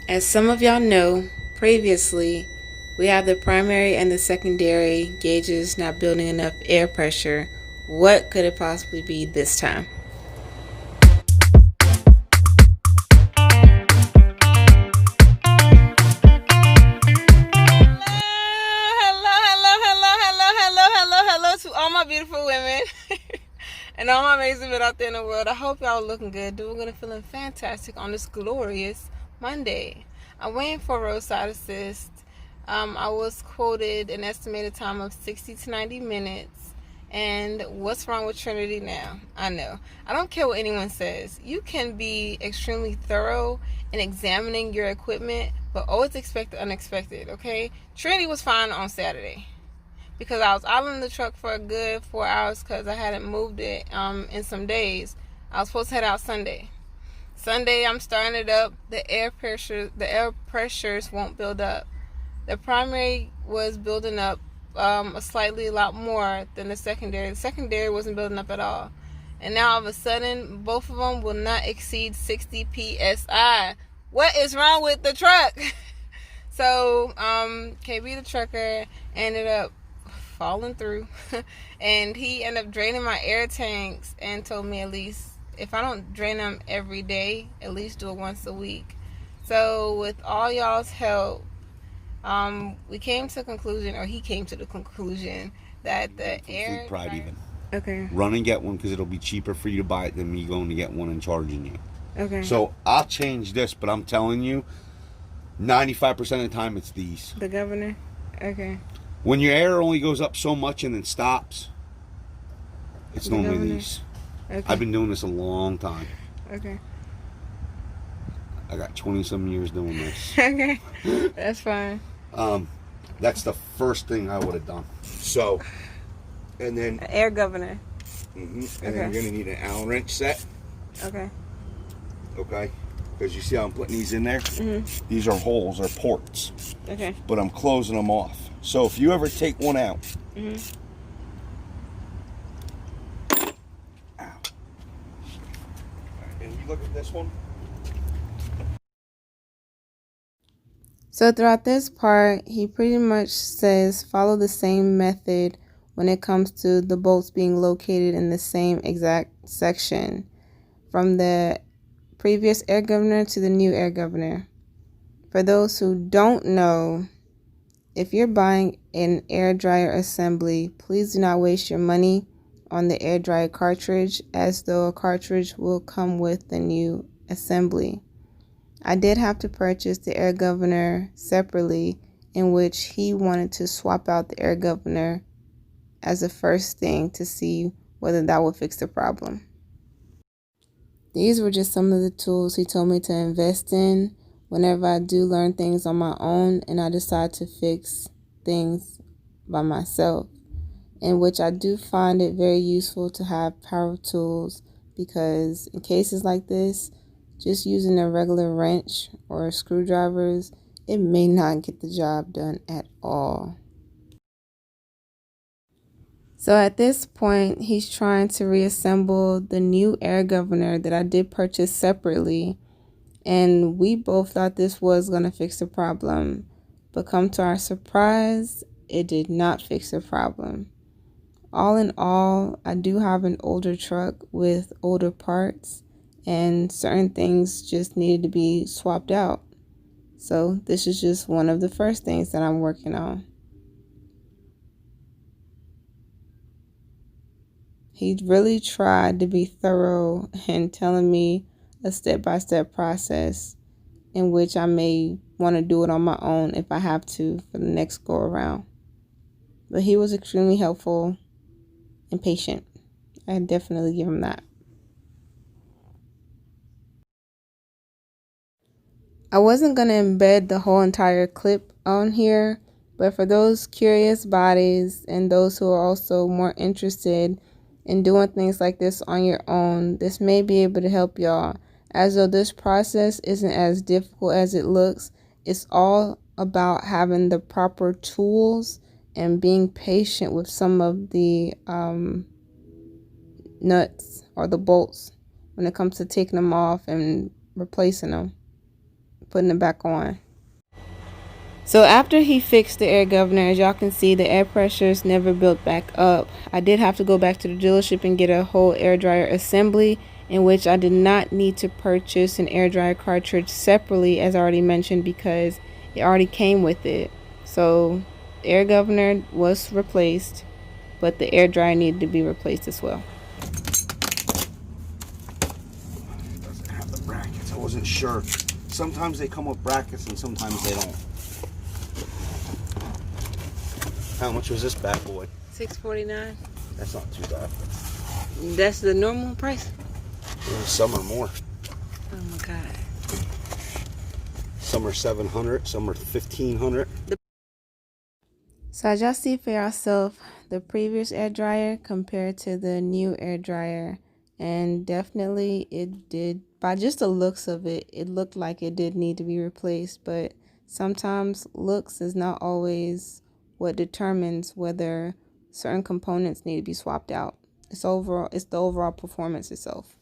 As some of y'all know, previously, we have the primary and the secondary gauges not building enough air pressure. What could it possibly be this time? Hello to all my beautiful women and all my amazing men out there in the world. I hope y'all are looking good, doing good, and feeling fantastic on this glorious Monday. I'm waiting for roadside assist. I was quoted an estimated time of 60 to 90 minutes. And what's wrong with Trinity now? I know. I don't care what anyone says. You can be extremely thorough in examining your equipment, but always expect the unexpected, okay? Trinity was fine on Saturday because I was idling the truck for a good 4 hours because I hadn't moved it in some days. I was supposed to head out Sunday. Sunday, I'm starting it up. The air pressures won't build up. The primary was building up a lot more than the secondary. The secondary wasn't building up at all. And now all of a sudden, both of them will not exceed 60 psi. What is wrong with the truck? So, KayBee Tha Trucker ended up falling through and he ended up draining my air tanks and told me at least if I don't drain them every day, at least do it once a week. So with all y'all's help, we came to the conclusion, or he came to the conclusion, that the air pride even. Okay. Run and get one because it'll be cheaper for you to buy it than me going to get one and charging you. Okay. So I'll change this, but I'm telling you, 95% of the time it's these. The governor? Okay. When your air only goes up so much and then stops, it's normally these. Okay. I've been doing this a long time. Okay. I got 20-some years doing this. Okay. That's fine. That's the first thing I would have done. So, and then... Air governor. And then you're going to need an Allen wrench set. Okay. Okay? Because you see how I'm putting these in there? These are holes, or ports. Okay. But I'm closing them off. So if you ever take one out... Ow. And you look at this one. So throughout this part, he pretty much says follow the same method when it comes to the bolts being located in the same exact section, from the previous air governor to the new air governor. For those who don't know, if you're buying an air dryer assembly, please do not waste your money on the air dryer cartridge, as though a cartridge will come with the new assembly. I did have to purchase the air governor separately, in which he wanted to swap out the air governor as the first thing to see whether that would fix the problem. These were just some of the tools he told me to invest in whenever I do learn things on my own and I decide to fix things by myself, in which I do find it very useful to have power tools, because in cases like this, just using a regular wrench or screwdrivers, it may not get the job done at all. So at this point, he's trying to reassemble the new air governor that I did purchase separately, and we both thought this was going to fix the problem. But come to our surprise, it did not fix the problem. All in all, I do have an older truck with older parts, and certain things just needed to be swapped out. So this is just one of the first things that I'm working on. He really tried to be thorough in telling me a step-by-step process in which I may want to do it on my own if I have to for the next go around. But he was extremely helpful and patient. I definitely give him that. I wasn't going to embed the whole entire clip on here, but for those curious bodies and those who are also more interested in doing things like this on your own, this may be able to help y'all. As though this process isn't as difficult as it looks, it's all about having the proper tools and being patient with some of the nuts or the bolts when it comes to taking them off and replacing them. putting it back on. So after he fixed the air governor, as y'all can see, the air pressures never built back up. I did have to go back to the dealership and get a whole air dryer assembly, in which I did not need to purchase an air dryer cartridge separately, as I already mentioned, because it already came with it. So the air governor was replaced, but the air dryer needed to be replaced as well. Doesn't have the brackets. I wasn't sure. Sometimes they come with brackets and sometimes they don't. How much was this bad boy? $649. That's not too bad. That's the normal price? Some are more. Oh my God. Some are $700, some are $1,500. So as y'all see for yourself, the previous air dryer compared to the new air dryer, and definitely it did, by just the looks of it, it looked like it did need to be replaced. But sometimes looks is not always what determines whether certain components need to be swapped out. It's the overall performance itself.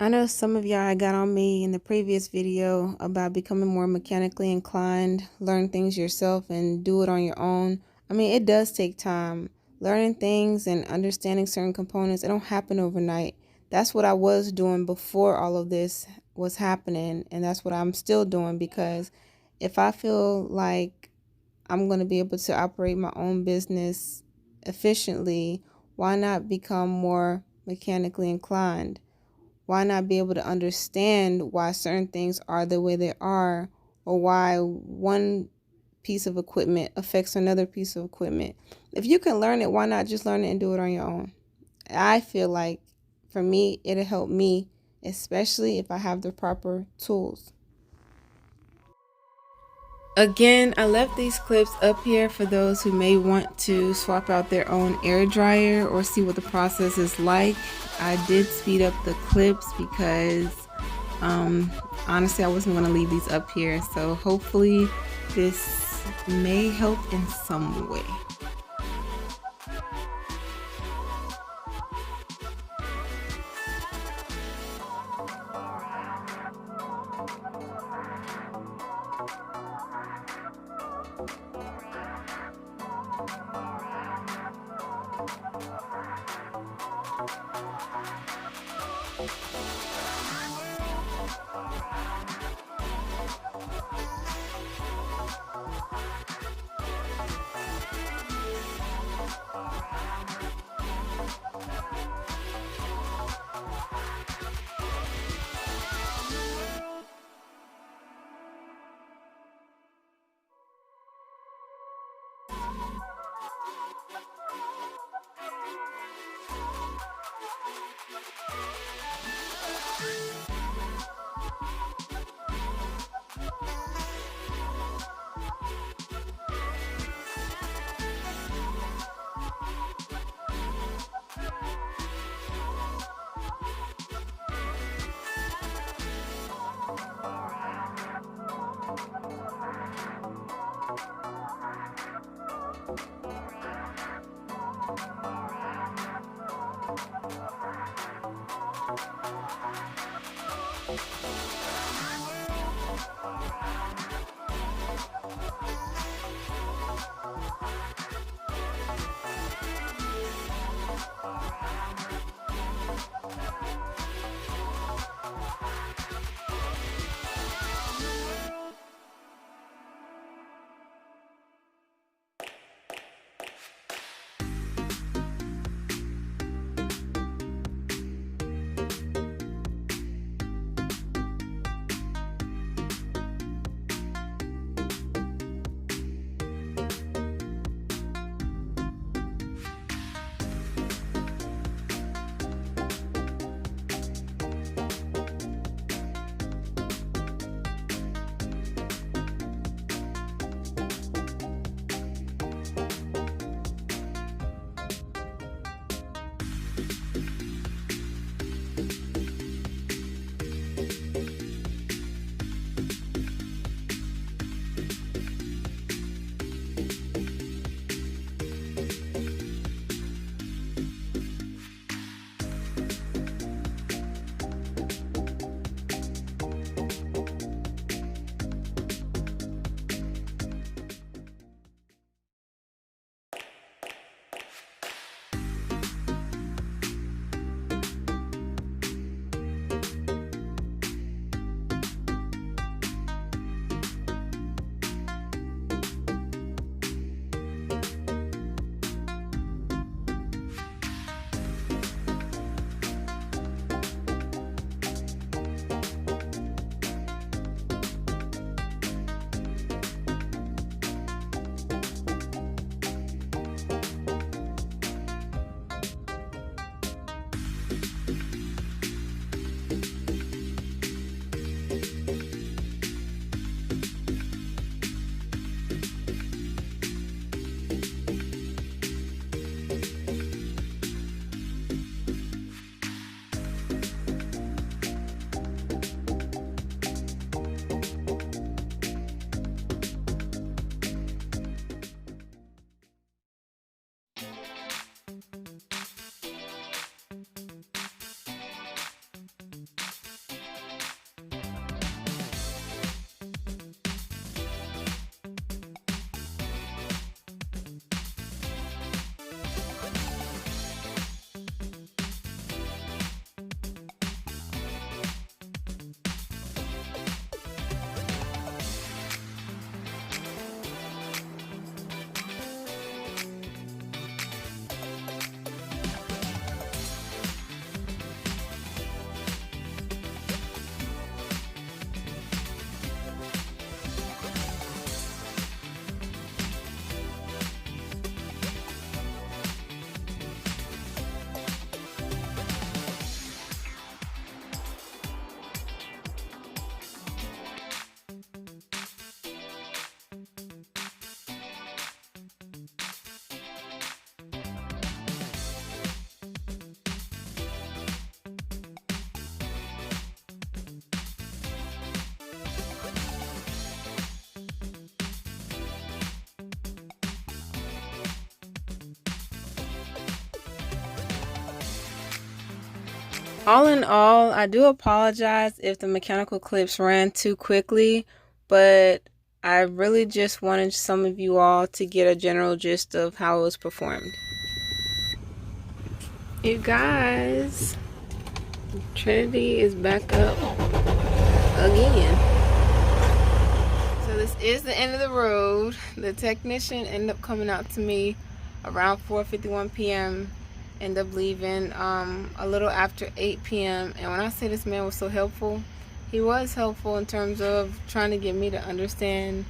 I know some of y'all got on me in the previous video about becoming more mechanically inclined, learn things yourself and do it on your own. I mean, it does take time. Learning things and understanding certain components, it don't happen overnight. That's what I was doing before all of this was happening, and that's what I'm still doing, because if I feel like I'm going to be able to operate my own business efficiently, why not become more mechanically inclined? Why not be able to understand why certain things are the way they are, or why one piece of equipment affects another piece of equipment? If you can learn it, why not just learn it and do it on your own? I feel like for me, it'll help me, especially if I have the proper tools. Again, I left these clips up here for those who may want to swap out their own air dryer or see what the process is like. I did speed up the clips because honestly I wasn't going to leave these up here, so hopefully this may help in some way. All in all, I do apologize if the mechanical clips ran too quickly, but I really just wanted some of you all to get a general gist of how it was performed. You guys, Trinity is back up again. So this is the end of the road. The technician ended up coming out to me around 4:51 p.m. Ended up leaving a little after 8 p.m. And when I say this man was so helpful, he was helpful in terms of trying to get me to understand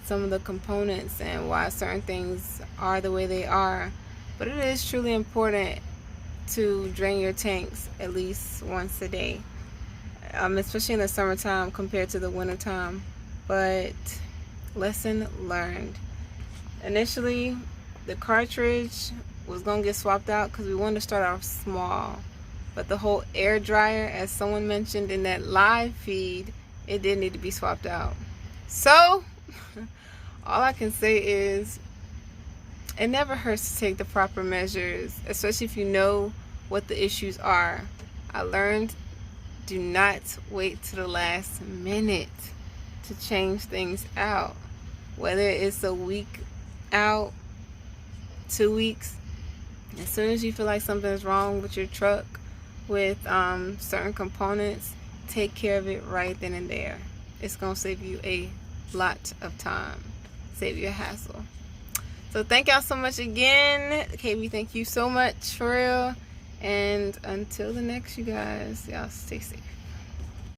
some of the components and why certain things are the way they are. But it is truly important to drain your tanks at least once a day, especially in the summertime compared to the wintertime. But lesson learned. Initially, the cartridge was gonna get swapped out because we wanted to start off small, but the whole air dryer, as someone mentioned in that live feed, it did need to be swapped out. So all I can say is it never hurts to take the proper measures, especially if you know what the issues are. I learned, do not wait to the last minute to change things out, whether it's a week out, 2 weeks. As soon as you feel like something's wrong with your truck, with certain components, take care of it right then and there. It's gonna save you a lot of time, save you a hassle. So thank y'all so much again. KayBee, thank you so much for real. And until the next, you guys, y'all stay safe.